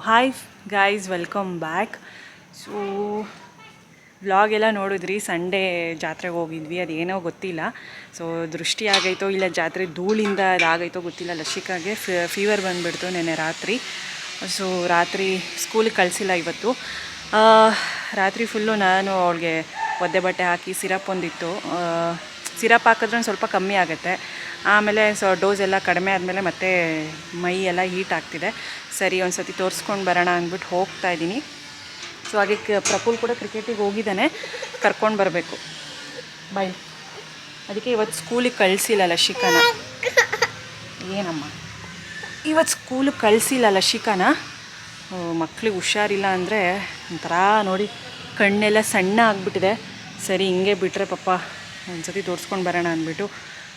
Hi guys, welcome back. So vlog ಎಲ್ಲ ನೋಡಿದ್ರಿ, Sunday ಜಾತ್ರೆಗೆ ಹೋಗಿದ್ವಿ. ಅದೇನೋ ಗೊತ್ತಿಲ್ಲ, ಸೊ ದೃಷ್ಟಿ ಆಗೈತೋ ಇಲ್ಲ ಜಾತ್ರೆ ಧೂಳಿಂದ ಅದಾಗೈತೋ ಗೊತ್ತಿಲ್ಲ. ಲಶಿಕಾಗೆ ಫೀವರ್ ಬಂದುಬಿಡ್ತು ನೆನ್ನೆ ರಾತ್ರಿ. ಸೊ ರಾತ್ರಿ ಸ್ಕೂಲಿಗೆ ಕಳಿಸಿಲ್ಲ ಇವತ್ತು. ರಾತ್ರಿ ಫುಲ್ಲು ನಾನು ಅವಳಿಗೆ ಒದ್ದೆ ಬಟ್ಟೆ ಹಾಕಿ ಸಿರಪ್ ಒಂದಿತ್ತು. ಸಿರಪ್ ಹಾಕಿದ್ರೆ ಸ್ವಲ್ಪ ಕಮ್ಮಿ ಆಗುತ್ತೆ. ಆಮೇಲೆ ಡೋಸ್ ಎಲ್ಲ ಕಡಿಮೆ ಆದಮೇಲೆ ಮತ್ತೆ ಮೈ ಎಲ್ಲ ಹೀಟ್ ಆಗ್ತಿದೆ. ಸರಿ ಒಂದು ಸತಿ ತೋರಿಸ್ಕೊಂಡು ಬರೋಣ ಅಂದ್ಬಿಟ್ಟು ಹೋಗ್ತಾ ಇದ್ದೀನಿ. ಸೊ ಹಾಗೆ ಪ್ರಫುಲ್ ಕೂಡ ಕ್ರಿಕೆಟಿಗೆ ಹೋಗಿದ್ದಾನೆ, ಕರ್ಕೊಂಡು ಬರಬೇಕು. ಬಾಯ್. ಅದಕ್ಕೆ ಇವತ್ತು ಸ್ಕೂಲಿಗೆ ಕಳಿಸಿಲ್ಲ ಲಶಿಕಾನ. ಏನಮ್ಮ ಇವತ್ತು ಸ್ಕೂಲಿಗೆ ಕಳಿಸಿಲ್ಲ ಲಶಿಕಾನ. ಮಕ್ಳಿಗೆ ಹುಷಾರಿಲ್ಲ ಅಂದರೆ ಒಂಥರ ನೋಡಿ ಕಣ್ಣೆಲ್ಲ ಸಣ್ಣ ಆಗಿಬಿಟ್ಟಿದೆ. ಸರಿ ಹಿಂಗೆ ಬಿಟ್ಟರೆ ಪಾಪ ಒಂದು ಸತಿ ತೋರಿಸ್ಕೊಂಡು ಬರೋಣ ಅಂದ್ಬಿಟ್ಟು.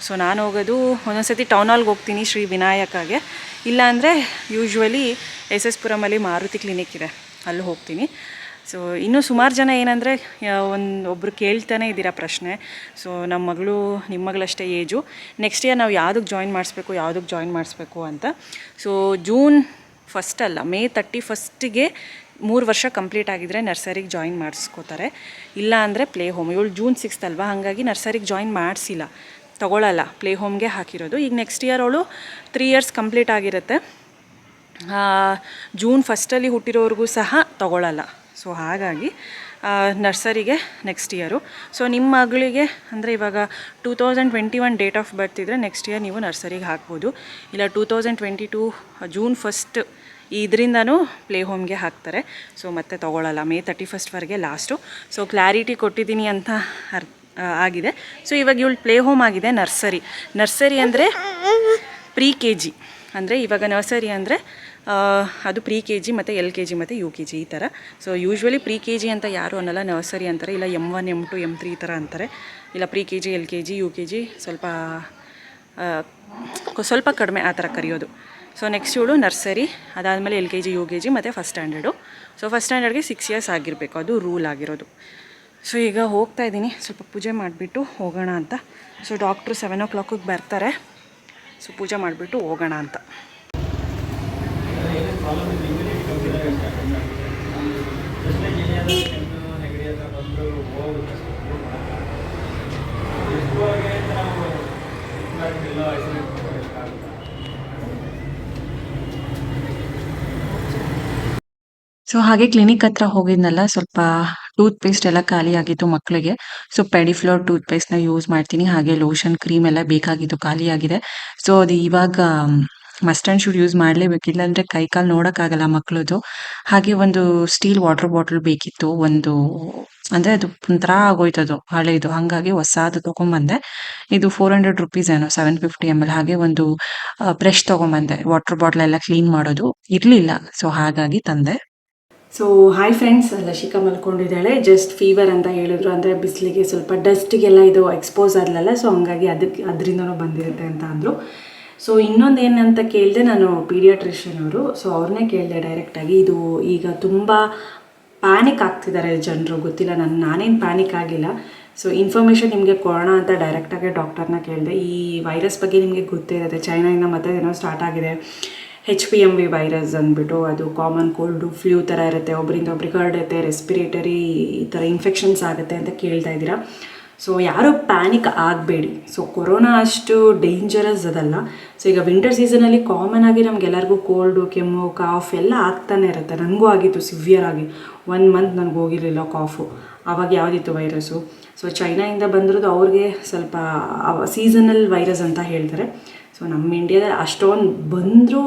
ಸೊ ನಾನು ಹೋಗೋದು ಒಂದೊಂದು ಸತಿ ಟೌನ್ ಹಾಲ್ಗೆ ಹೋಗ್ತೀನಿ, ಶ್ರೀ ವಿನಾಯಕಾಗೆ. ಇಲ್ಲಾಂದರೆ ಯೂಶ್ವಲಿ ಎಸ್ ಪುರಮಲ್ಲಿ ಮಾರುತಿ ಕ್ಲಿನಿಕ್ ಇದೆ, ಅಲ್ಲಿ ಹೋಗ್ತೀನಿ. ಸೊ ಇನ್ನೂ ಸುಮಾರು ಜನ ಏನಂದರೆ ಒಬ್ಬರು ಕೇಳ್ತಾನೆ ಇದ್ದೀರಾ ಪ್ರಶ್ನೆ. ಸೊ ನಮ್ಮ ಮಗಳು ನಿಮ್ಮ ಮಗಳಷ್ಟೇ ಏಜು, ನೆಕ್ಸ್ಟ್ ಇಯರ್ ನಾವು ಯಾವುದಕ್ಕೆ ಜಾಯಿನ್ ಮಾಡಿಸ್ಬೇಕು ಅಂತ. ಸೊ ಜೂನ್ 1 ಅಲ್ಲ, ಮೇ 31ಗೆ 3 ವರ್ಷ ಕಂಪ್ಲೀಟ್ ಆಗಿದ್ದರೆ ನರ್ಸರಿಗೆ ಜಾಯಿನ್ ಮಾಡಿಸ್ಕೋತಾರೆ. ಇಲ್ಲ ಅಂದರೆ ಪ್ಲೇ ಹೋಮ್. ಇವಳು ಜೂನ್ 6 ಅಲ್ವಾ, ಹಾಗಾಗಿ ನರ್ಸರಿಗೆ ಜಾಯಿನ್ ಮಾಡಿಸಿಲ್ಲ, ತೊಗೊಳ್ಳಲ್ಲ, ಪ್ಲೇ ಹೋಮ್ಗೆ ಹಾಕಿರೋದು. ಈಗ ನೆಕ್ಸ್ಟ್ ಇಯರ್ ಅವಳು 3 ಇಯರ್ಸ್ ಕಂಪ್ಲೀಟ್ ಆಗಿರುತ್ತೆ. ಜೂನ್ 1 ಹುಟ್ಟಿರೋರಿಗೂ ಸಹ ತೊಗೊಳ್ಳಲ್ಲ. ಸೊ ಹಾಗಾಗಿ ನರ್ಸರಿಗೆ ನೆಕ್ಸ್ಟ್ ಇಯರು. ಸೊ ನಿಮ್ಮ ಮಗಳಿಗೆ ಅಂದರೆ ಇವಾಗ 2021 ಡೇಟ್ ಆಫ್ ಬರ್ತ್ ಇದ್ದರೆ ನೆಕ್ಸ್ಟ್ ಇಯರ್ ನೀವು ನರ್ಸರಿಗೆ ಹಾಕ್ಬೋದು. ಇಲ್ಲ 2022 ಜೂನ್ 1 ಇದರಿಂದನೂ ಪ್ಲೇ ಹೋಮ್ಗೆ ಹಾಕ್ತಾರೆ. ಸೊ ಮತ್ತೆ ತೊಗೊಳ್ಳಲ್ಲ, ಮೇ 31ವರೆಗೆ ಲಾಸ್ಟು. ಸೊ ಕ್ಲಾರಿಟಿ ಕೊಟ್ಟಿದ್ದೀನಿ ಅಂತ ಆಗಿದೆ. ಸೊ ಇವಾಗ ಇವಳು ಪ್ಲೇ ಹೋಮ್ ಆಗಿದೆ. ನರ್ಸರಿ ಅಂದರೆ ಪ್ರೀ ಕೆ ಜಿ, ಅಂದರೆ ಇವಾಗ ನರ್ಸರಿ ಅಂದರೆ ಅದು ಪ್ರೀ ಕೆ ಜಿ ಮತ್ತು LKG ಮತ್ತು UKG ಈ ಥರ. So usually pre K G ಅಂತ ಯಾರು ಅನ್ನಲ್ಲ, ನರ್ಸರಿ ಅಂತಾರೆ. ಇಲ್ಲ M1 M2 M3 ಈ ಥರ ಅಂತಾರೆ. ಇಲ್ಲ pre K G LKG UKG ಸ್ವಲ್ಪ ಕಡಿಮೆ ಆ ಥರ ಕರೆಯೋದು. ಸೊ ನೆಕ್ಸ್ಟ್ ಇವಳು ನರ್ಸರಿ, ಅದಾದಮೇಲೆ LKG UKG ಮತ್ತು ಫಸ್ಟ್ ಸ್ಟ್ಯಾಂಡರ್ಡು. ಸೊ ಫಸ್ಟ್ ಸ್ಟ್ಯಾಂಡರ್ಡ್ಗೆ 6 ಇಯರ್ಸ್ ಆಗಿರಬೇಕು, ಅದು ರೂಲ್ ಆಗಿರೋದು. ಸೊ ಈಗ ಹೋಗ್ತಾ ಇದ್ದೀನಿ, ಸ್ವಲ್ಪ ಪೂಜೆ ಮಾಡಿಬಿಟ್ಟು ಹೋಗೋಣ ಅಂತ. ಸೊ ಡಾಕ್ಟ್ರು 7 o'clock ಬರ್ತಾರೆ. ಸೊ ಪೂಜೆ ಮಾಡಿಬಿಟ್ಟು ಹೋಗೋಣ ಅಂತ. ಸೊ ಹಾಗೆ ಕ್ಲಿನಿಕ್ ಹತ್ರ ಹೋಗಿದ್ನಲ್ಲ, ಸ್ವಲ್ಪ ಟೂತ್ ಪೇಸ್ಟ್ ಎಲ್ಲ ಖಾಲಿ ಆಗಿತ್ತು ಮಕ್ಕಳಿಗೆ. ಸೊ ಪೆಡಿಫ್ಲೋರ್ ಟೂತ್ ಪೇಸ್ಟ್ನ ಯೂಸ್ ಮಾಡ್ತೀನಿ. ಹಾಗೆ ಲೋಷನ್ ಕ್ರೀಮ್ ಎಲ್ಲ ಬೇಕಾಗಿತ್ತು, ಖಾಲಿಯಾಗಿದೆ. ಸೊ ಅದು ಇವಾಗ ಮಸ್ಟ್ ಆ್ಯಂಡ್ ಶುಡ್ ಯೂಸ್ ಮಾಡಲೇಬೇಕಿಲ್ಲ ಅಂದರೆ ಕೈ ಕಾಲು ನೋಡೋಕ್ಕಾಗಲ್ಲ ಮಕ್ಕಳದು. ಹಾಗೆ ಒಂದು ಸ್ಟೀಲ್ ವಾಟರ್ ಬಾಟಲ್ ಬೇಕಿತ್ತು. ಅಂದರೆ ಅದು ಒಂಥರ ಆಗೋಯ್ತದು ಹಳೇದು, ಹಾಗಾಗಿ ಹೊಸದು ತೊಗೊಂಬಂದೆ. ಇದು 400 rupees ಏನೋ, 750 ml. ಹಾಗೆ ಒಂದು ಬ್ರಷ್ ತೊಗೊಂಬಂದೆ, ವಾಟರ್ ಬಾಟ್ಲ್ ಎಲ್ಲ ಕ್ಲೀನ್ ಮಾಡೋದು ಇರಲಿಲ್ಲ, ಸೊ ಹಾಗಾಗಿ ತಂದೆ. ಸೊ ಹಾಯ್ ಫ್ರೆಂಡ್ಸ್, ಲಶಿಕಾ ಮಲ್ಕೊಂಡಿದ್ದಾಳೆ. ಜಸ್ಟ್ ಫೀವರ್ ಅಂತ ಹೇಳಿದ್ರು, ಅಂದರೆ ಬಿಸಿಲಿಗೆ ಸ್ವಲ್ಪ ಡಸ್ಟಿಗೆಲ್ಲ ಇದು ಎಕ್ಸ್ಪೋಸ್ ಆಗಲಲ್ಲ, ಸೊ ಹಂಗಾಗಿ ಅದರಿಂದನೂ ಬಂದಿರುತ್ತೆ ಅಂತ ಅಂದರು. ಸೊ ಇನ್ನೊಂದು ಏನಂತ ಕೇಳಿದೆ, ನಾನು ಪೀಡಿಯಾಟ್ರಿಷಿಯನ್ ಅವರು, ಸೊ ಅವ್ರನ್ನೇ ಕೇಳಿದೆ ಡೈರೆಕ್ಟಾಗಿ. ಇದು ಈಗ ತುಂಬ ಪ್ಯಾನಿಕ್ ಆಗ್ತಿದ್ದಾರೆ ಜನರು, ಗೊತ್ತಿಲ್ಲ, ನಾನೇನು ಪ್ಯಾನಿಕ್ ಆಗಿಲ್ಲ. ಸೊ ಇನ್ಫಾರ್ಮೇಷನ್ ನಿಮಗೆ ಕೊಡೋಣ ಅಂತ ಡೈರೆಕ್ಟಾಗಿ ಡಾಕ್ಟರ್ನ ಕೇಳಿದೆ. ಈ ವೈರಸ್ ಬಗ್ಗೆ ನಿಮಗೆ ಗೊತ್ತೇ ಇರುತ್ತೆ, ಚೈನಾಯಿಂದ ಮತ್ತೆ ಏನೋ ಸ್ಟಾರ್ಟ್ ಆಗಿದೆ, HPMV ವೈರಸ್ ಅಂದ್ಬಿಟ್ಟು. ಅದು ಕಾಮನ್ ಕೋಲ್ಡು ಫ್ಲೂ ಥರ ಇರುತ್ತೆ, ಒಬ್ಬರಿಂದ ಒಬ್ರಿಗೆ ಹರಡುತ್ತೆ, ರೆಸ್ಪಿರೇಟರಿ ಈ ಥರ ಇನ್ಫೆಕ್ಷನ್ಸ್ ಆಗುತ್ತೆ ಅಂತ ಕೇಳ್ತಾ ಇದ್ದೀರಾ. ಸೊ ಯಾರೂ ಪ್ಯಾನಿಕ್ ಆಗಬೇಡಿ. ಸೊ ಕೊರೋನಾ ಅಷ್ಟು ಡೇಂಜರಸ್ ಅದಲ್ಲ. ಸೊ ಈಗ ವಿಂಟರ್ ಸೀಸನಲ್ಲಿ ಕಾಮನ್ ಆಗಿ ನಮಗೆಲ್ಲರಿಗೂ ಕೋಲ್ಡು, ಕೆಮ್ಮು, ಕಾಫ್ ಎಲ್ಲ ಆಗ್ತಾನೆ ಇರುತ್ತೆ. ನನಗೂ ಆಗಿತ್ತು ಸಿವಿಯರ್ ಆಗಿ, 1 month ನನಗೆ ಹೋಗಿರಲಿಲ್ಲ ಕಾಫು. ಆವಾಗ ಯಾವುದಿತ್ತು ವೈರಸ್ಸು. ಸೊ ಚೈನಾಯಿಂದ ಬಂದಿರೋದು, ಅವ್ರಿಗೆ ಸ್ವಲ್ಪ ಸೀಸನಲ್ ವೈರಸ್ ಅಂತ ಹೇಳ್ತಾರೆ. ಸೊ ನಮ್ಮ ಇಂಡಿಯಾದಲ್ಲಿ ಅಷ್ಟೊಂದು ಬಂದರೂ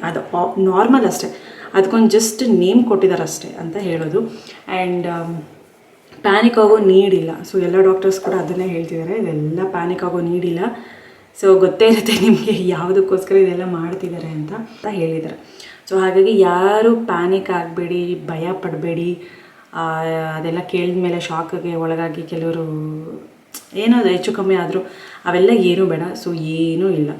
ಅದು ನಾರ್ಮಲ್ ಅಷ್ಟೇ, ಅದಕ್ಕೊಂದು ಜಸ್ಟ್ ನೇಮ್ ಕೊಟ್ಟಿದ್ದಾರೆ ಅಷ್ಟೇ ಅಂತ ಹೇಳೋದು. ಆ್ಯಂಡ್ ಪ್ಯಾನಿಕ್ ಆಗೋ ನೀಡಿಲ್ಲ. ಸೊ ಎಲ್ಲ ಡಾಕ್ಟರ್ಸ್ ಕೂಡ ಅದನ್ನೇ ಹೇಳ್ತಿದ್ದಾರೆ, ಇದೆಲ್ಲ ಪ್ಯಾನಿಕ್ ಆಗೋ ನೀಡಿಲ್ಲ. ಸೊ ಗೊತ್ತೇ ಇರುತ್ತೆ ನಿಮಗೆ ಯಾವುದಕ್ಕೋಸ್ಕರ ಇದೆಲ್ಲ ಮಾಡ್ತಿದ್ದಾರೆ ಅಂತ ಹೇಳಿದ್ದಾರೆ. ಸೊ ಹಾಗಾಗಿ ಯಾರು ಪ್ಯಾನಿಕ್ ಆಗಬೇಡಿ, ಭಯ ಪಡಬೇಡಿ. ಅದೆಲ್ಲ ಕೇಳಿದ ಮೇಲೆ ಶಾಕಿಗೆ ಒಳಗಾಗಿ ಕೆಲವರು ಏನಾದರೂ ಹೆಚ್ಚು ಕಮ್ಮಿ ಆದರೂ ಅವೆಲ್ಲ ಏನೂ ಬೇಡ. ಸೊ ಏನೂ ಇಲ್ಲ,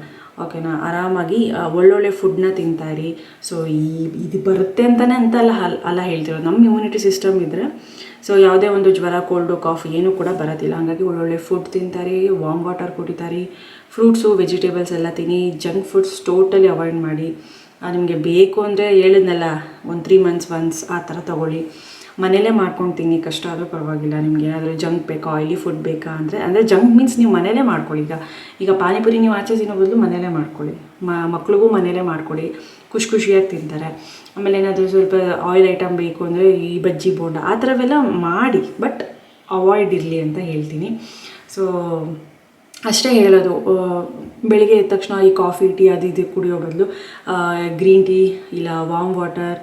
ಓಕೆನಾ. ಆರಾಮಾಗಿ ಒಳ್ಳೊಳ್ಳೆ ಫುಡ್ನ ತಿಂತಾಯಿರಿ. ಸೊ ಇದು ಬರುತ್ತೆ ಅಂತಲೇ ಅಲ್ಲ ಹೇಳ್ತಿರೋದು, ನಮ್ಮ ಇಮ್ಯುನಿಟಿ ಸಿಸ್ಟಮ್ ಇದ್ದರೆ ಸೊ ಯಾವುದೇ ಒಂದು ಜ್ವರ, ಕೋಲ್ಡು, ಕಾಫ್ ಏನೂ ಕೂಡ ಬರೋದಿಲ್ಲ. ಹಾಗಾಗಿ ಒಳ್ಳೊಳ್ಳೆ ಫುಡ್ ತಿಂತಾರೆ, ವಾರ್ಮ್ ವಾಟರ್ ಕುಡಿತಾರೆ, ಫ್ರೂಟ್ಸು, ವೆಜಿಟೇಬಲ್ಸ್ ಎಲ್ಲ ತಿನ್ನಿ. ಜಂಕ್ ಫುಡ್ಸ್ ಟೋಟಲಿ ಅವಾಯ್ಡ್ ಮಾಡಿ. ನಿಮಗೆ ಬೇಕು ಅಂದರೆ ಹೇಳಿದ್ನಲ್ಲ, ಒಂದು 3 ಮಂತ್ಸ್ ಒನ್ಸ್ ಆ ಥರ ತೊಗೊಳ್ಳಿ. ಮನೇಲೇ ಮಾಡ್ಕೊತೀನಿ, ಕಷ್ಟ ಆದರೂ ಪರವಾಗಿಲ್ಲ. ನಿಮ್ಗೆ ಏನಾದರೂ ಜಂಕ್ ಬೇಕಾ, ಆಯಿಲಿ ಫುಡ್ ಬೇಕಾ ಅಂದರೆ ಜಂಕ್ ಮೀನ್ಸ್ ನೀವು ಮನೇಲೇ ಮಾಡ್ಕೊಳ್ಳಿ. ಈಗ ಪಾನಿಪುರಿ ನೀವು ಆಚೆ ತಿನ್ನೋ ಬದಲು ಮನೇಲೇ ಮಾಡ್ಕೊಳ್ಳಿ. ಮಕ್ಳಿಗೂ ಮನೇಲೇ ಮಾಡ್ಕೊಳ್ಳಿ, ಖುಷಿಯಾಗಿ ತಿಂತಾರೆ. ಆಮೇಲೆ ಏನಾದರೂ ಸ್ವಲ್ಪ ಆಯಿಲ್ ಐಟಮ್ ಬೇಕು ಅಂದರೆ ಈ ಬಜ್ಜಿ ಬೋಂಡ ಆ ಥರವೆಲ್ಲ ಮಾಡಿ, ಬಟ್ ಅವಾಯ್ಡ್ ಇರಲಿ ಅಂತ ಹೇಳ್ತೀನಿ. ಸೊ ಅಷ್ಟೇ ಹೇಳೋದು. ಬೆಳಿಗ್ಗೆ ಎದ್ದ ತಕ್ಷಣ ಈ ಕಾಫಿ ಟೀ ಅದು ಇದು ಕುಡಿಯೋ ಬದಲು ಗ್ರೀನ್ ಟೀ ಇಲ್ಲ ವಾರ್ಮ್ ವಾಟರ್,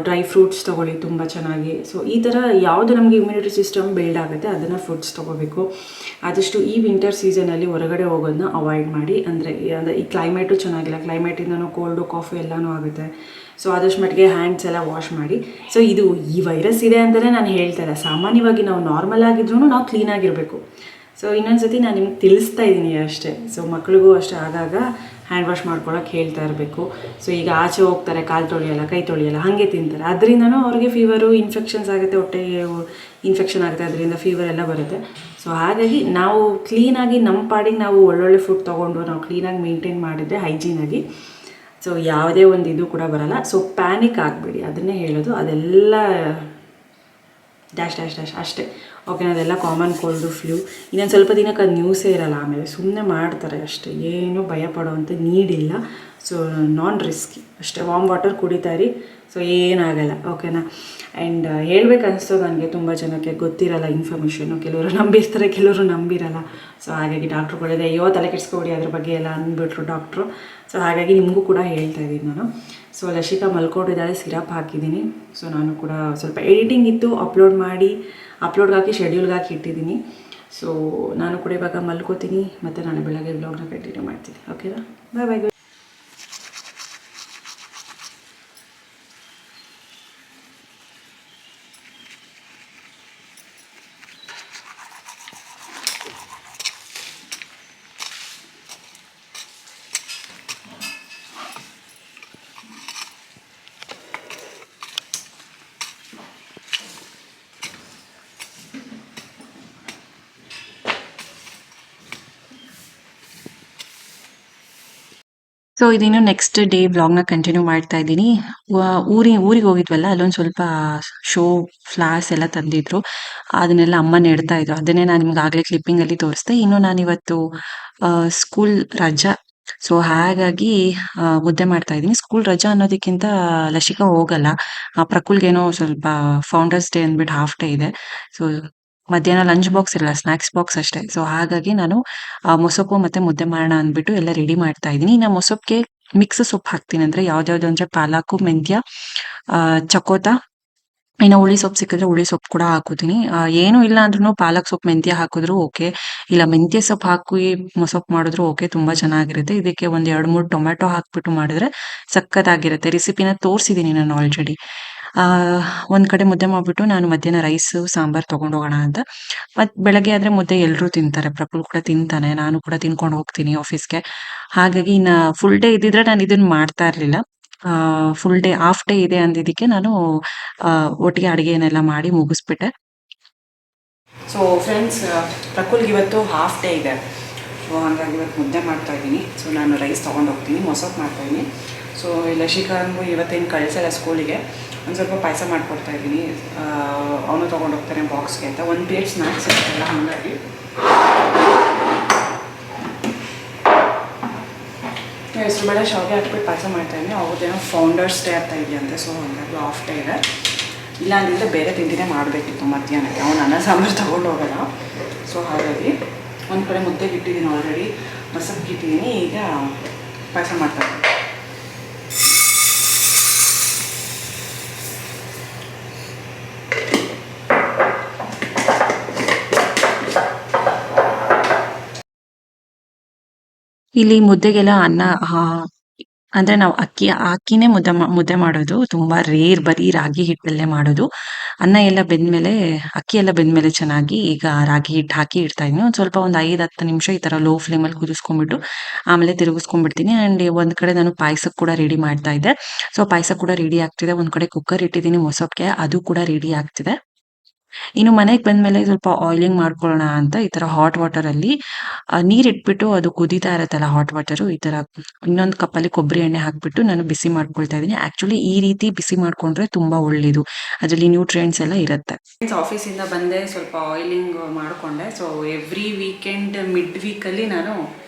ಡ್ರೈ ಫ್ರೂಟ್ಸ್ ತೊಗೊಳ್ಳಿ ತುಂಬ ಚೆನ್ನಾಗಿ. ಸೊ ಈ ಥರ ಯಾವುದು ನಮಗೆ ಇಮ್ಯುನಿಟಿ ಸಿಸ್ಟಮ್ ಬಿಲ್ಡ್ ಆಗುತ್ತೆ ಅದನ್ನು ಫುಡ್ಸ್ ತೊಗೋಬೇಕು. ಆದಷ್ಟು ಈ ವಿಂಟರ್ ಸೀಸನಲ್ಲಿ ಹೊರಗಡೆ ಹೋಗೋದನ್ನ ಅವಾಯ್ಡ್ ಮಾಡಿ. ಅಂದರೆ ಈ ಕ್ಲೈಮೇಟು ಚೆನ್ನಾಗಿಲ್ಲ, ಕ್ಲೈಮೇಟಿಂದನೂ ಕೋಲ್ಡು ಕಾಫಿ ಎಲ್ಲನೂ ಆಗುತ್ತೆ. ಸೊ ಆದಷ್ಟು ಮಟ್ಟಿಗೆ ಹ್ಯಾಂಡ್ಸ್ ಎಲ್ಲ ವಾಶ್ ಮಾಡಿ. ಸೊ ಇದು ಈ ವೈರಸ್ ಇದೆ ಅಂತಲೇ ನಾನು ಹೇಳ್ತಾರೆ. ಸಾಮಾನ್ಯವಾಗಿ ನಾವು ನಾರ್ಮಲ್ ಆಗಿದ್ರೂ ನಾವು ಕ್ಲೀನಾಗಿರಬೇಕು. ಸೊ ಇನ್ನೊಂದು ಸತಿ ನಾನು ನಿಮ್ಗೆ ತಿಳಿಸ್ತಾ ಇದ್ದೀನಿ ಅಷ್ಟೇ. ಸೊ ಮಕ್ಳಿಗೂ ಅಷ್ಟೇ ಆಗಾಗ ಹ್ಯಾಂಡ್ ವಾಶ್ ಮಾಡ್ಕೊಳಕ್ಕೆ ಹೇಳ್ತಾ ಇರಬೇಕು. ಸೊ ಈಗ ಆಚೆ ಹೋಗ್ತಾರೆ, ಕಾಲು ತೊಳೆಯಲ್ಲ, ಕೈ ತೊಳೆಯಲ್ಲ, ಹಾಗೆ ತಿಂತಾರೆ. ಅದರಿಂದನೂ ಅವ್ರಿಗೆ ಫೀವರು, ಇನ್ಫೆಕ್ಷನ್ಸ್ ಆಗುತ್ತೆ, ಹೊಟ್ಟೆಗೆ ಇನ್ಫೆಕ್ಷನ್ ಆಗುತ್ತೆ, ಅದರಿಂದ ಫೀವರ್ ಎಲ್ಲ ಬರುತ್ತೆ. ಸೊ ಹಾಗಾಗಿ ನಾವು ಕ್ಲೀನಾಗಿ ನಮ್ಮ ಪಾಡಿಗೆ ನಾವು ಒಳ್ಳೊಳ್ಳೆ ಫುಡ್ ತೊಗೊಂಡು ನಾವು ಕ್ಲೀನಾಗಿ ಮೇಂಟೈನ್ ಮಾಡಿದರೆ ಹೈಜೀನಾಗಿ, ಸೊ ಯಾವುದೇ ಒಂದು ಇದು ಕೂಡ ಬರಲ್ಲ. ಸೊ ಪ್ಯಾನಿಕ್ ಆಗಬೇಡಿ, ಅದನ್ನೇ ಹೇಳೋದು. ಅದೆಲ್ಲ ಡ್ಯಾಶ್ ಅಷ್ಟೇ. ಓಕೆ, ಅದೆಲ್ಲ ಕಾಮನ್ ಕೋಲ್ಡು, ಫ್ಲೂ. ಇನ್ನೊಂದು ಸ್ವಲ್ಪ ದಿನಕ್ಕೆ ಅದು ನ್ಯೂಸೇ ಇರಲ್ಲ. ಆಮೇಲೆ ಸುಮ್ಮನೆ ಮಾಡ್ತಾರೆ ಅಷ್ಟೇ, ಏನು ಭಯ ಪಡೋವಂಥ ನೀಡಿಲ್ಲ. ಸೊ ನಾನ್ ರಿಸ್ಕಿ ಅಷ್ಟೇ. ವಾರ್ಮ್ ವಾಟರ್ ಕುಡಿತಾ ಇರಿ, ಸೊ ಏನಾಗಲ್ಲ. ಓಕೆನಾ? ಆ್ಯಂಡ್ ಹೇಳ್ಬೇಕು ಅನಿಸ್ತದೆ ನನಗೆ, ತುಂಬ ಜನಕ್ಕೆ ಗೊತ್ತಿರಲ್ಲ ಇನ್ಫಾರ್ಮೇಷನು. ಕೆಲವರು ನಂಬಿರ್ತಾರೆ, ಕೆಲವರು ನಂಬಿರಲ್ಲ. ಸೊ ಹಾಗಾಗಿ ಡಾಕ್ಟ್ರುಗಳಿದೆ, ಅಯ್ಯೋ ತಲೆ ಕೆಡಿಸ್ಕೊಬಿಡಿ ಅದ್ರ ಬಗ್ಗೆ ಎಲ್ಲ ಅಂದ್ಬಿಟ್ರು ಡಾಕ್ಟ್ರು. ಸೊ ಹಾಗಾಗಿ ನಿಮಗೂ ಕೂಡ ಹೇಳ್ತಾ ಇದ್ದೀನಿ ನಾನು. ಸೊ ಲಶಿಕಾ ಮಲ್ಕೊಂಡಿದ್ದಾಳೆ, ಸಿರಪ್ ಹಾಕಿದ್ದೀನಿ. ಸೊ ನಾನು ಕೂಡ ಸ್ವಲ್ಪ ಎಡಿಟಿಂಗ್ ಇತ್ತು, ಅಪ್ಲೋಡ್ಗೆ ಹಾಕಿ ಶೆಡ್ಯೂಲ್ಗೆ ಹಾಕಿ ಇಟ್ಟಿದ್ದೀನಿ. ಸೊ ನಾನು ಕೂಡ ಇವಾಗ ಮಲ್ಕೋತೀನಿ, ಮತ್ತು ನಾಳೆ ಬೆಳಗ್ಗೆ ವ್ಲಾಗ್ನ ಕಂಟಿನ್ಯೂ ಮಾಡ್ತೀನಿ. ಓಕೆನಾ? ಬಾಯ್ ಬಾಯ್. ಸೊ ಇದೇನು ನೆಕ್ಸ್ಟ್ ಡೇ ವ್ಲಾಗ್ನ ಕಂಟಿನ್ಯೂ ಮಾಡ್ತಾ ಇದ್ದೀನಿ. ಊರಿಗೆ ಹೋಗಿದ್ವಲ್ಲ, ಅಲ್ಲೊಂದು ಸ್ವಲ್ಪ ಶೋ ಫ್ಲಾರ್ಸ್ ಎಲ್ಲ ತಂದಿದ್ರು. ಅದನ್ನೆಲ್ಲ ಅಮ್ಮ ನೆಡ್ತಾ ಇದ್ರು. ಅದನ್ನೇ ನಾನು ನಿಮ್ಗೆ ಆಗಲೇ ಕ್ಲಿಪ್ಪಿಂಗಲ್ಲಿ ತೋರಿಸ್ದೆ. ಇನ್ನು ನಾನಿವತ್ತು ಸ್ಕೂಲ್ ರಜಾ. ಸೊ ಹಾಗಾಗಿ ಮುದ್ದೆ ಮಾಡ್ತಾ ಇದ್ದೀನಿ. ಸ್ಕೂಲ್ ರಜಾ ಅನ್ನೋದಕ್ಕಿಂತ ಲಸಿಕಾ ಹೋಗಲ್ಲ. ಪ್ರಕುಲ್ಗೇನೋ ಸ್ವಲ್ಪ ಫೌಂಡರ್ಸ್ ಡೇ ಅಂದ್ಬಿಟ್ಟು ಹಾಫ್ ಡೇ ಇದೆ. ಸೊ ಮಧ್ಯಾಹ್ನ ಲಂಚ್ ಬಾಕ್ಸ್ ಇರಲ್ಲ, ಸ್ನಾಕ್ಸ್ ಬಾಕ್ಸ್ ಅಷ್ಟೇ. ಸೊ ಹಾಗಾಗಿ ನಾನು ಮೊಸಪ್ಪು ಮತ್ತೆ ಮುದ್ದೆ ಮಾಡೋಣ ಅಂದ್ಬಿಟ್ಟು ಎಲ್ಲ ರೆಡಿ ಮಾಡ್ತಾ ಇದ್ದೀನಿ. ಇನ್ನು ಮೊಸಪ್ಪಿಗೆ ಮಿಕ್ಸ್ ಸೊಪ್ಪು ಹಾಕ್ತೀನಿ. ಅಂದರೆ ಯಾವ್ದ್ಯಾವ್ದು ಅಂದರೆ ಪಾಲಕು, ಮೆಂತ್ಯ, ಚಕೋತ, ಇನ್ನು ಹುಳಿ ಸೊಪ್ಪು ಸಿಕ್ಕಿದ್ರೆ ಹುಳಿ ಸೊಪ್ಪು ಕೂಡ ಹಾಕೋತೀನಿ. ಏನೂ ಇಲ್ಲ ಅಂದ್ರೂ ಪಾಲಕ್ ಸೊಪ್ಪು, ಮೆಂತ್ಯ ಹಾಕಿದ್ರು ಓಕೆ, ಇಲ್ಲ ಮೆಂತ್ಯ ಸೊಪ್ಪು ಹಾಕಿ ಮೊಸಪ್ಪು ಮಾಡಿದ್ರು ಓಕೆ, ತುಂಬ ಚೆನ್ನಾಗಿರುತ್ತೆ. ಇದಕ್ಕೆ ಒಂದು 2-3 ಟೊಮೆಟೊ ಹಾಕ್ಬಿಟ್ಟು ಮಾಡಿದ್ರೆ ಸಖತ್ತಾಗಿರುತ್ತೆ. ರೆಸಿಪಿನ ತೋರಿಸಿದ್ದೀನಿ ನಾನು ಆಲ್ರೆಡಿ. ಒಂದು ಕಡೆ ಮುದ್ದೆ ಮಾಡಿಬಿಟ್ಟು ನಾನು ಮಧ್ಯಾಹ್ನ ರೈಸು, ಸಾಂಬಾರು ತೊಗೊಂಡು ಹೋಗೋಣ ಅಂತ. ಮತ್ತು ಬೆಳಗ್ಗೆ ಆದರೆ ಮುದ್ದೆ ಎಲ್ಲರೂ ತಿಂತಾರೆ. ಪ್ರಫುಲ್ ಕೂಡ ತಿಂತಾನೆ, ನಾನು ಕೂಡ ತಿನ್ಕೊಂಡು ಹೋಗ್ತೀನಿ ಆಫೀಸ್ಗೆ. ಹಾಗಾಗಿ ಇನ್ನು ಫುಲ್ ಡೇ ಇದ್ದಿದ್ರೆ ನಾನು ಇದನ್ನು ಮಾಡ್ತಾ ಇರಲಿಲ್ಲ. ಫುಲ್ ಡೇ, ಹಾಫ್ ಡೇ ಇದೆ ಅಂದಿದ್ದಕ್ಕೆ ನಾನು ಒಟ್ಟಿಗೆ ಅಡುಗೆನೆಲ್ಲ ಮಾಡಿ ಮುಗಿಸ್ಬಿಟ್ಟೆ. ಸೊ ಫ್ರೆಂಡ್ಸ್, ಪ್ರಕುಲ್ಗೆ ಇವತ್ತು ಹಾಫ್ ಡೇ ಇದೆ. ಸೊ ಹಾಗಾಗಿ ಇವತ್ತು ಮುದ್ದೆ ಮಾಡ್ತಾಯಿದ್ದೀನಿ. ಸೊ ನಾನು ರೈಸ್ ತೊಗೊಂಡು ಹೋಗ್ತೀನಿ, ಮೊಸಪ್ಪು ಮಾಡ್ತಾಯಿದ್ದೀನಿ. ಸೊ ಲಶಿಕಾಂಗೂ ಇವತ್ತೇನು ಕಳಿಸಲ್ಲ ಸ್ಕೂಲಿಗೆ, ಒಂದು ಸ್ವಲ್ಪ ಪಾಯಸ ಮಾಡಿಕೊಡ್ತಾಯಿದ್ದೀನಿ. ಅವನು ತೊಗೊಂಡು ಹೋಗ್ತಾನೆ ಬಾಕ್ಸ್ಗೆ ಅಂತ. ಒಂದು ಪ್ಲೇಟ್ ಸ್ನ್ಯಾಕ್ಸ್ ಇರ್ತಲ್ಲ, ಹಾಗಾಗಿ ಹೆಸರುಬೇಳೆ ಶಾವಿಗೆ ಹಾಕ್ಬಿಟ್ಟು ಪಾಯಸ ಮಾಡ್ತಾಯಿದ್ದೀನಿ. ಅವ್ರದ್ದೇನೋ ಫೌಂಡರ್ಸ್ ಡೇ ಆಗ್ತಾ ಇದೆಯಂತೆ. ಸೊ ಹಾಗಾಗಿ ಹಾಫ್ ಡೇ ಇದೆ. ಇಲ್ಲ ಅಂದಿದ್ರೆ ಬೇರೆ ತಿಂಡಿನೇ ಮಾಡಬೇಕಿತ್ತು ಮಧ್ಯಾಹ್ನಕ್ಕೆ. ಅವನು ಅನ್ನ ಸಾಂಬಾರು ತೊಗೊಂಡು ಹೋಗೋಲ್ಲ. ಸೊ ಹಾಗಾಗಿ ಒಂದು ಕಡೆ ಮುದ್ದೆಗೆ ಇಟ್ಟಿದ್ದೀನಿ, ಆಲ್ರೆಡಿ ಮೊಸಪ್ಪಿಗೆ ಇಟ್ಟಿದ್ದೀನಿ. ಈಗ ಪಾಯಸ ಮಾಡ್ತಾಯಿದ್ದೀನಿ. ಇಲ್ಲಿ ಮುದ್ದೆಗೆಲ್ಲ ಅನ್ನ ಅಂದರೆ ನಾವು ಅಕ್ಕಿನೇ ಮುದ್ದೆ ಮಾಡೋದು ತುಂಬ ರೇರ್. ಬರೀ ರಾಗಿ ಹಿಟ್ಟಲ್ಲೇ ಮಾಡೋದು. ಅನ್ನ ಎಲ್ಲ ಬೆಂದಮೇಲೆ, ಅಕ್ಕಿ ಎಲ್ಲ ಬೆಂದಮೇಲೆ ಚೆನ್ನಾಗಿ ಈಗ ರಾಗಿ ಹಿಟ್ಟು ಹಾಕಿ ಇಡ್ತಾ ಇದ್ದೀನಿ. ಒಂದು ಸ್ವಲ್ಪ ಒಂದು 5-10 ನಿಮಿಷ ಈ ಥರ ಲೋ ಫ್ಲೇಮಲ್ಲಿ ಕುದಿಸ್ಕೊಂಡ್ಬಿಟ್ಟು ಆಮೇಲೆ ತಿರುಗಿಸ್ಕೊಂಡ್ಬಿಡ್ತೀನಿ. ಆ್ಯಂಡ್ ಒಂದು ಕಡೆ ನಾನು ಪಾಯಸಕ್ಕೆ ಕೂಡ ರೆಡಿ ಮಾಡ್ತಾ ಇದ್ದೆ. ಸೊ ಪಾಯಸ ಕೂಡ ರೆಡಿ ಆಗ್ತಿದೆ. ಒಂದು ಕಡೆ ಕುಕ್ಕರ್ ಇಟ್ಟಿದ್ದೀನಿ ಮೊಸಪ್ಪಿಗೆ, ಅದು ಕೂಡ ರೆಡಿ ಆಗ್ತಿದೆ. ಇನ್ನು ಮನೆಗೆ ಬಂದ್ಮೇಲೆ ಸ್ವಲ್ಪ ಆಯಿಲಿಂಗ್ ಮಾಡ್ಕೊಳ್ಳೋಣ ಅಂತ ಈ ತರ ಹಾಟ್ ವಾಟರ್ ಅಲ್ಲಿ ನೀರ್ ಇಟ್ಬಿಟ್ಟು ಅದು ಕುದೀತಾ ಇರತ್ತಲ್ಲ ಹಾಟ್ ವಾಟರ್ ಈ ತರ ಇನ್ನೊಂದು ಕಪ್ಪಲ್ಲಿ ಕೊಬ್ಬರಿ ಎಣ್ಣೆ ಹಾಕ್ಬಿಟ್ಟು ನಾನು ಬಿಸಿ ಮಾಡ್ಕೊಳ್ತಾ ಇದ್ದೀನಿ. ಆಕ್ಚುಲಿ ಈ ರೀತಿ ಬಿಸಿ ಮಾಡ್ಕೊಂಡ್ರೆ ತುಂಬಾ ಒಳ್ಳೇದು, ಅದರಲ್ಲಿ ನ್ಯೂಟ್ರಿಯೆಂಟ್ಸ್ ಎಲ್ಲ ಇರುತ್ತೆ. ಆಫೀಸಿಂದ ಬಂದೆ, ಸ್ವಲ್ಪ ಆಯಿಲಿಂಗ್ ಮಾಡಿಕೊಂಡೆ. ಸೊ ಎವ್ರಿ ವೀಕೆಂಡ್ ಮಿಡ್ ವೀಕಲ್ಲಿ ನಾನು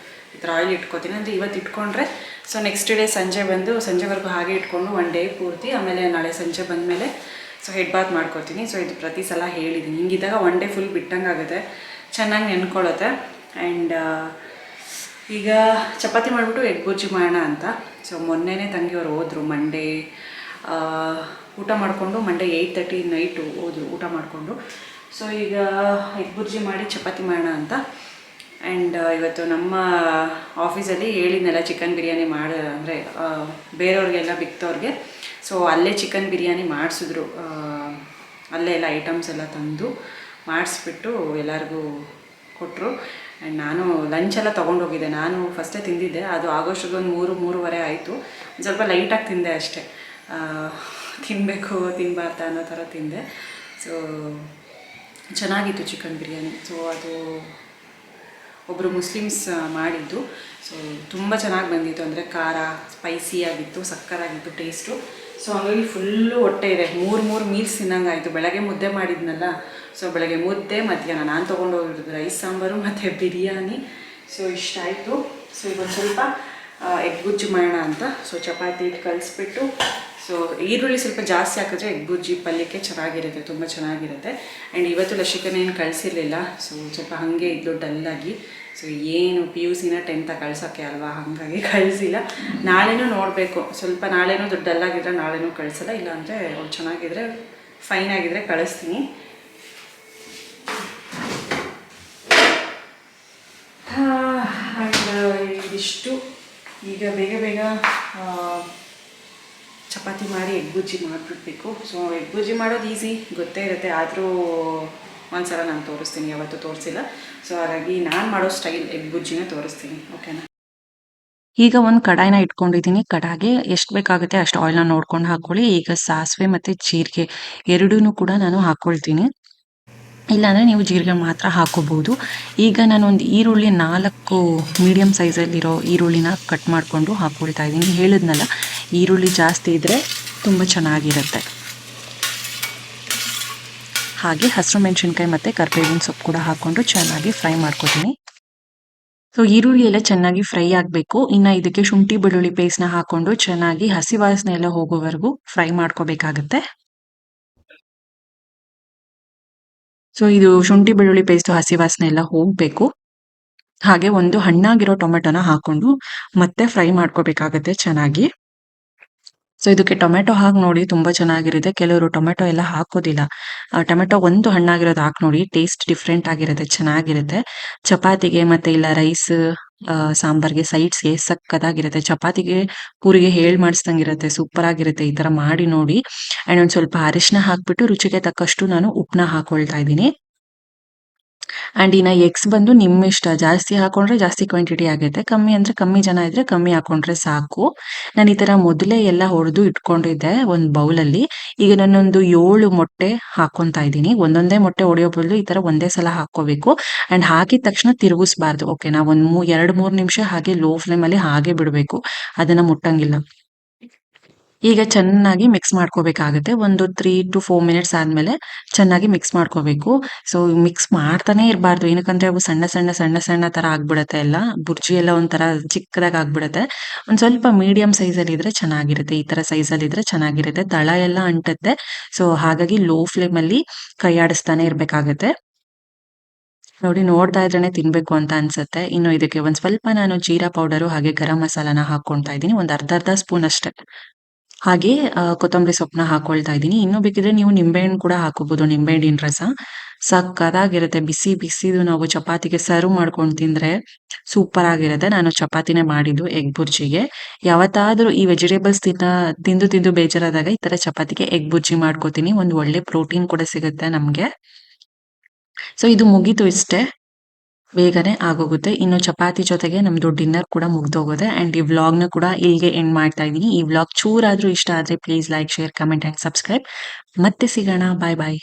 ಈ ಥರ ಆಯಿಲ್ ಇಟ್ಕೋತೀನಿ. ಅಂದರೆ ಇವತ್ತು ಇಟ್ಕೊಂಡ್ರೆ ಸೊ ನೆಕ್ಸ್ಟ್ ಡೇ ಸಂಜೆವರೆಗೂ ಹಾಗೆ ಇಟ್ಕೊಂಡು ಒನ್ ಡೇ ಪೂರ್ತಿ, ಆಮೇಲೆ ನಾಳೆ ಸಂಜೆ ಬಂದಮೇಲೆ ಸೊ ಹೆಡ್ ಬಾತ್ ಮಾಡ್ಕೊತೀನಿ. ಸೊ ಇದು ಪ್ರತಿ ಸಲ ಹೇಳಿದ್ದೀನಿ, ಹಿಂಗಿದ್ದಾಗ ಒನ್ ಡೇ ಫುಲ್ ಬಿಟ್ಟಂಗೆ ಆಗುತ್ತೆ, ಚೆನ್ನಾಗಿ ನೆನ್ಕೊಳ್ಳುತ್ತೆ. ಆ್ಯಂಡ್ ಈಗ ಚಪಾತಿ ಮಾಡಿಬಿಟ್ಟು ಎಗ್ ಬುರ್ಜಿ ಮಾಡೋಣ ಅಂತ. ಸೊ ಮೊನ್ನೆನೇ ತಂಗಿಯವರು ಹೋದರು ಮಂಡೇ ಊಟ ಮಾಡಿಕೊಂಡು, ಮಂಡೇ 8:30 ನೈಟು ಹೋದರು ಊಟ ಮಾಡಿಕೊಂಡು. ಸೊ ಈಗ ಎಗ್ ಬುರ್ಜಿ ಮಾಡಿ ಚಪಾತಿ ಮಾಡೋಣ ಅಂತ. ಆ್ಯಂಡ್ ಇವತ್ತು ನಮ್ಮ ಆಫೀಸಲ್ಲಿ ಹೇಳಿದ್ನೆಲ್ಲ ಚಿಕನ್ ಬಿರಿಯಾನಿ ಅಂದರೆ ಬೇರೆಯವ್ರಿಗೆಲ್ಲ ಬಿತ್ತವ್ರಿಗೆ ಸೊ ಅಲ್ಲೇ ಚಿಕನ್ ಬಿರಿಯಾನಿ ಮಾಡಿಸಿದ್ರು. ಅಲ್ಲೇ ಎಲ್ಲ ಐಟಮ್ಸ್ ಎಲ್ಲ ತಂದು ಮಾಡಿಸ್ಬಿಟ್ಟು ಎಲ್ಲರಿಗೂ ಕೊಟ್ಟರು. ಆ್ಯಂಡ್ ನಾನು ಲಂಚೆಲ್ಲ ತೊಗೊಂಡೋಗಿದ್ದೆ. ನಾನು ಫಸ್ಟೇ ತಿಂದಿದ್ದೆ, ಅದು ಆಗೋಷ್ಟಿಗೆ ಒಂದು 3-3:30 ಆಯಿತು. ಒಂದು ಸ್ವಲ್ಪ ಲೈಟಾಗಿ ತಿಂದೆ ಅಷ್ಟೇ, ತಿನ್ನಬೇಕು ತಿನ್ನಬಾರ್ದು ಅನ್ನೋ ಥರ ತಿಂದೆ. ಸೊ ಚೆನ್ನಾಗಿತ್ತು ಚಿಕನ್ ಬಿರಿಯಾನಿ. ಸೊ ಅದು ಒಬ್ಬರು ಮುಸ್ಲಿಮ್ಸ್ ಮಾಡಿದ್ದು. ಸೊ ತುಂಬ ಚೆನ್ನಾಗಿ ಬಂದಿತ್ತು, ಅಂದರೆ ಖಾರ ಸ್ಪೈಸಿಯಾಗಿತ್ತು, ಸಕ್ಕತ್ತಾಗಿತ್ತು ಟೇಸ್ಟು. ಸೊ ಹಂಗಾಗಿ ಫುಲ್ಲು ಹೊಟ್ಟೆ ಇದೆ, 3 ಮೀಲ್ಸ್ ತಿನ್ನಂಗೆ ಆಯಿತು. ಬೆಳಗ್ಗೆ ಮುದ್ದೆ ಮಾಡಿದ್ನಲ್ಲ, ಸೊ ಬೆಳಗ್ಗೆ ಮುದ್ದೆ, ಮಧ್ಯಾಹ್ನ ನಾನು ತೊಗೊಂಡೋಗಿರೋದು ರೈಸ್ ಸಾಂಬಾರು ಮತ್ತು ಬಿರಿಯಾನಿ. ಸೊ ಇಷ್ಟ ಆಯಿತು. ಸೊ ಇವತ್ತು ಸ್ವಲ್ಪ ಎಗ್ ಬುರ್ಜಿ ಮಾಡೋಣ ಅಂತ. ಸೊ ಚಪಾತಿ ಇಟ್ಟು ಕಲಿಸ್ಬಿಟ್ಟು, ಸೊ ಈರುಳ್ಳಿ ಸ್ವಲ್ಪ ಜಾಸ್ತಿ ಹಾಕಿದ್ರೆ ಎಗ್ ಬುರ್ಜಿ ಪಲ್ಯಕ್ಕೆ ಚೆನ್ನಾಗಿರುತ್ತೆ, ತುಂಬ ಚೆನ್ನಾಗಿರುತ್ತೆ. ಆ್ಯಂಡ್ ಇವತ್ತು ಲಸಿಕನೇನು ಕಳಿಸಿರಲಿಲ್ಲ, ಸೊ ಸ್ವಲ್ಪ ಹಾಗೆ ಇದ್ದು ಡಲ್ಲಾಗಿ. ಸೊ ಏನು PUCನ 10th ಕಳ್ಸೋಕ್ಕೆ ಅಲ್ವಾ, ಹಾಗಾಗಿ ಕಳಿಸಿಲ್ಲ. ನಾಳೆನೂ ನೋಡಬೇಕು, ಸ್ವಲ್ಪ ನಾಳೆನೂ ಡಲ್ಲಾಗಿದ್ರೆ ನಾಳೆನೂ ಕಳಿಸಲ್ಲ, ಇಲ್ಲಾಂದರೆ ಅವ್ರು ಚೆನ್ನಾಗಿದ್ರೆ ಫೈನ್ ಆಗಿದ್ರೆ ಕಳಿಸ್ತೀನಿ. ಆ್ಯಂಡ್ ಇದಿಷ್ಟು ಈಗ ಬೇಗ ಚಪಾತಿ ಮಾಡಿ ಎಗ್ ಬುರ್ಜಿ ಮಾಡಿಬಿಡ್ಬೇಕು. ಸೊ ಎಗ್ ಬುರ್ಜಿ ಮಾಡೋದು ಈಸಿ, ಗೊತ್ತೇ ಇರುತ್ತೆ, ಆದರೂ ಒಂದ್ಸಲ ನಾನು ತೋರಿಸ್ತೀನಿ, ಯಾವತ್ತೂ ತೋರಿಸಿಲ್ಲ. ಸೊ ಹಾಗಾಗಿ ನಾನು ಮಾಡೋ ಸ್ಟೈಲ್ ಎಗ್ ಬುರ್ಜಿನ ತೋರಿಸ್ತೀನಿ, ಓಕೆನಾ. ಈಗ ಒಂದು ಕಡಾಯಿನ ಇಟ್ಕೊಂಡಿದ್ದೀನಿ. ಕಡಾಯಿಗೆ ಎಷ್ಟು ಬೇಕಾಗುತ್ತೆ ಅಷ್ಟು ಆಯಿಲ್ನ ನೋಡ್ಕೊಂಡು ಹಾಕ್ಕೊಳ್ಳಿ. ಈಗ ಸಾಸಿವೆ ಮತ್ತು ಜೀರಿಗೆ ಎರಡೂ ಕೂಡ ನಾನು ಹಾಕ್ಕೊಳ್ತೀನಿ, ಇಲ್ಲಾಂದರೆ ನೀವು ಜೀರಿಗೆ ಮಾತ್ರ ಹಾಕೋಬಹುದು. ಈಗ ನಾನು ಒಂದು ಈರುಳ್ಳಿ 4 ಮೀಡಿಯಮ್ ಸೈಜಲ್ಲಿರೋ ಈರುಳ್ಳಿನ ಕಟ್ ಮಾಡಿಕೊಂಡು ಹಾಕ್ಕೊಳ್ತಾ ಇದ್ದೀನಿ. ಹೇಳಿದ್ನಲ್ಲ, ಈರುಳ್ಳಿ ಜಾಸ್ತಿ ಇದ್ದರೆ ತುಂಬ ಚೆನ್ನಾಗಿರುತ್ತೆ. ಹಾಗೆ ಹಸಿರು ಮೆಣಸಿನ್ಕಾಯಿ ಮತ್ತು ಕರಿಬೇವಿನ ಸೊಪ್ಪು ಕೂಡ ಹಾಕ್ಕೊಂಡು ಚೆನ್ನಾಗಿ ಫ್ರೈ ಮಾಡ್ಕೊತೀನಿ. ಸೊ ಈರುಳ್ಳಿ ಎಲ್ಲ ಚೆನ್ನಾಗಿ ಫ್ರೈ ಆಗಬೇಕು. ಇನ್ನು ಇದಕ್ಕೆ ಶುಂಠಿ ಬೆಳ್ಳುಳ್ಳಿ ಪೇಸ್ಟ್ನ ಹಾಕ್ಕೊಂಡು ಚೆನ್ನಾಗಿ ಹಸಿ ವಾಸನೆ ಎಲ್ಲ ಹೋಗೋವರೆಗೂ ಫ್ರೈ ಮಾಡ್ಕೋಬೇಕಾಗತ್ತೆ. ಸೊ ಇದು ಶುಂಠಿ ಬೆಳ್ಳುಳ್ಳಿ ಪೇಸ್ಟ್ ಹಸಿ ವಾಸನೆ ಎಲ್ಲ ಹೋಗಬೇಕು. ಹಾಗೆ ಒಂದು ಹಣ್ಣಾಗಿರೋ ಟೊಮೆಟೊನ ಹಾಕೊಂಡು ಮತ್ತೆ ಫ್ರೈ ಮಾಡ್ಕೋಬೇಕಾಗತ್ತೆ ಚೆನ್ನಾಗಿ. ಸೊ ಇದಕ್ಕೆ ಟೊಮೆಟೊ ಹಾಕಿ ನೋಡಿ, ತುಂಬಾ ಚೆನ್ನಾಗಿರುತ್ತೆ. ಕೆಲವರು ಟೊಮೆಟೊ ಎಲ್ಲ ಹಾಕೋದಿಲ್ಲ. ಟೊಮೆಟೊ ಒಂದು ಹಣ್ಣಾಗಿರೋದು ಹಾಕಿ ನೋಡಿ, ಟೇಸ್ಟ್ ಡಿಫ್ರೆಂಟ್ ಆಗಿರುತ್ತೆ, ಚೆನ್ನಾಗಿರುತ್ತೆ. ಚಪಾತಿಗೆ ಮತ್ತೆ ಇಲ್ಲ ರೈಸ್ ಸಾಂಬಾರ್ಗೆ ಸೈಡ್ಸ್ಗೆ ಸಕ್ಕತ್ತಾಗಿರುತ್ತೆ. ಚಪಾತಿಗೆ ಪೂರಿಗೆ ಮಾಡಿಸ್ದಂಗಿರುತ್ತೆ, ಸೂಪರ್ ಆಗಿರುತ್ತೆ. ಈ ತರ ಮಾಡಿ ನೋಡಿ. ಅಂಡ್ ಒಂದ್ ಸ್ವಲ್ಪ ಅರಿಶಿನ ಹಾಕ್ಬಿಟ್ಟು ರುಚಿಗೆ ತಕ್ಕಷ್ಟು ನಾನು ಉಪ್ಪನ್ನ ಹಾಕೊಳ್ತಾ ಇದ್ದೀನಿ. ಅಂಡ್ ಇನ್ನ ಎಗ್ಸ್ ಬಂದು ನಿಮ್ಮ ಇಷ್ಟ, ಜಾಸ್ತಿ ಹಾಕೊಂಡ್ರೆ ಜಾಸ್ತಿ ಕ್ವಾಂಟಿಟಿ ಆಗುತ್ತೆ, ಕಮ್ಮಿ ಅಂದ್ರೆ ಕಮ್ಮಿ ಜನ ಇದ್ರೆ ಕಮ್ಮಿ ಹಾಕೊಂಡ್ರೆ ಸಾಕು. ನಾನು ಈ ತರ ಮೊದಲೇ ಎಲ್ಲ ಹೊಡೆದು ಇಟ್ಕೊಂಡಿದ್ದೆ ಒಂದು ಬೌಲಲ್ಲಿ. ಈಗ ನಾನೊಂದು 7 ಮೊಟ್ಟೆ ಹಾಕೊಂತಾ ಇದ್ದೀನಿ. ಒಂದೊಂದೇ ಮೊಟ್ಟೆ ಹೊಡೆಯೋ ಬದಲು ಈ ತರ ಒಂದೇ ಸಲ ಹಾಕೋಬೇಕು. ಅಂಡ್ ಹಾಕಿದ ತಕ್ಷಣ ತಿರುಗಿಸ್ಬಾರ್ದು, ಓಕೆನಾ. 2-3 ನಿಮಿಷ ಹಾಗೆ ಲೋ ಫ್ಲೇಮ್ ಅಲ್ಲಿ ಹಾಗೆ ಬಿಡಬೇಕು, ಅದನ್ನ ಮುಟ್ಟಂಗಿಲ್ಲ. ಈಗ ಚೆನ್ನಾಗಿ ಮಿಕ್ಸ್ ಮಾಡ್ಕೋಬೇಕಾಗುತ್ತೆ. ಒಂದು 3-4 ಮಿನಿಟ್ಸ್ ಆದ್ಮೇಲೆ ಚೆನ್ನಾಗಿ ಮಿಕ್ಸ್ ಮಾಡ್ಕೋಬೇಕು. ಸೊ ಮಿಕ್ಸ್ ಮಾಡ್ತಾನೆ ಇರಬಾರ್ದು, ಏನಕ್ಕಂದ್ರೆ ಅವು ಸಣ್ಣ ತರ ಆಗ್ಬಿಡತ್ತೆ ಎಲ್ಲ, ಬುರ್ಜಿ ಎಲ್ಲ ಒಂಥರ ಚಿಕ್ಕದಾಗಿ ಆಗ್ಬಿಡತ್ತೆ. ಒಂದ್ ಸ್ವಲ್ಪ ಮೀಡಿಯಂ ಸೈಜಲ್ಲಿ ಇದ್ರೆ ಚೆನ್ನಾಗಿರುತ್ತೆ, ಈ ತರ ಸೈಜಲ್ಲಿ ಇದ್ರೆ ಚೆನ್ನಾಗಿರುತ್ತೆ. ತಳ ಎಲ್ಲ ಅಂಟತ್ತೆ. ಸೊ ಹಾಗಾಗಿ ಲೋ ಫ್ಲೇಮ್ ಅಲ್ಲಿ ಕೈ ಆಡಿಸ್ತಾನೆ ಇರ್ಬೇಕಾಗತ್ತೆ. ನೋಡಿ, ನೋಡ್ತಾ ಇದ್ರೇನೆ ತಿನ್ಬೇಕು ಅಂತ ಅನ್ಸುತ್ತೆ. ಇನ್ನು ಇದಕ್ಕೆ ಒಂದ್ ಸ್ವಲ್ಪ ನಾನು ಜೀರಾ ಪೌಡರು ಹಾಗೆ ಗರಂ ಮಸಾಲಾನ ಹಾಕೊಳ್ತಾ ಇದ್ದೀನಿ, ಒಂದು ಅರ್ಧ ಸ್ಪೂನ್ ಅಷ್ಟೇ. ಹಾಗೆ ಕೊತ್ತಂಬರಿ ಸೊಪ್ಪನ್ನ ಹಾಕೊಳ್ತಾ ಇದ್ದೀನಿ. ಇನ್ನು ಬೇಕಿದ್ರೆ ನೀವು ನಿಂಬೆಹಣ್ಣು ಕೂಡ ಹಾಕೋಬಹುದು, ನಿಂಬೆಹಣ್ಣಿನ ರಸ. ಸಕ್ಕತ್ತಾಗಿರುತ್ತೆ, ಬಿಸಿ ಬಿಸಿದು ನಾವು ಚಪಾತಿಗೆ ಸರ್ವ್ ಮಾಡ್ಕೊಂಡು ತಿಂದ್ರೆ ಸೂಪರ್ ಆಗಿರುತ್ತೆ. ನಾನು ಚಪಾತಿನೇ ಮಾಡಿದ್ದು ಎಗ್ ಬುರ್ಜಿಗೆ. ಯಾವತ್ತಾದ್ರೂ ಈ ವೆಜಿಟೇಬಲ್ಸ್ ತಿಂದು ಬೇಜಾರಾದಾಗ ಈ ತರ ಚಪಾತಿಗೆ ಎಗ್ ಬುರ್ಜಿ ಮಾಡ್ಕೋತೀನಿ. ಒಂದು ಒಳ್ಳೆ ಪ್ರೋಟೀನ್ ಕೂಡ ಸಿಗುತ್ತೆ ನಮ್ಗೆ. ಸೊ ಇದು ಮುಗೀತು, ಇಷ್ಟೇ, ಬೇಗನೆ ಆಗೋಗುತ್ತೆ. ಇನ್ನು ಚಪಾತಿ ಜೊತೆಗೆ ನಮ್ದು ಡಿನ್ನರ್ ಕೂಡ ಮುಗ್ದೋಗುತ್ತೆ. ಅಂಡ್ ಈ ವ್ಲಾಗ್ನ ಕೂಡ ಇಲ್ಲಿಗೆ ಎಂಡ್ ಮಾಡ್ತಾ ಇದ್ದೀನಿ. ಈ ವ್ಲಾಗ್ ಚೂರಾದ್ರೂ ಇಷ್ಟ ಆದ್ರೆ please like, share, comment and subscribe. ಮತ್ತೆ ಸಿಗೋಣ, ಬಾಯ್ ಬಾಯ್.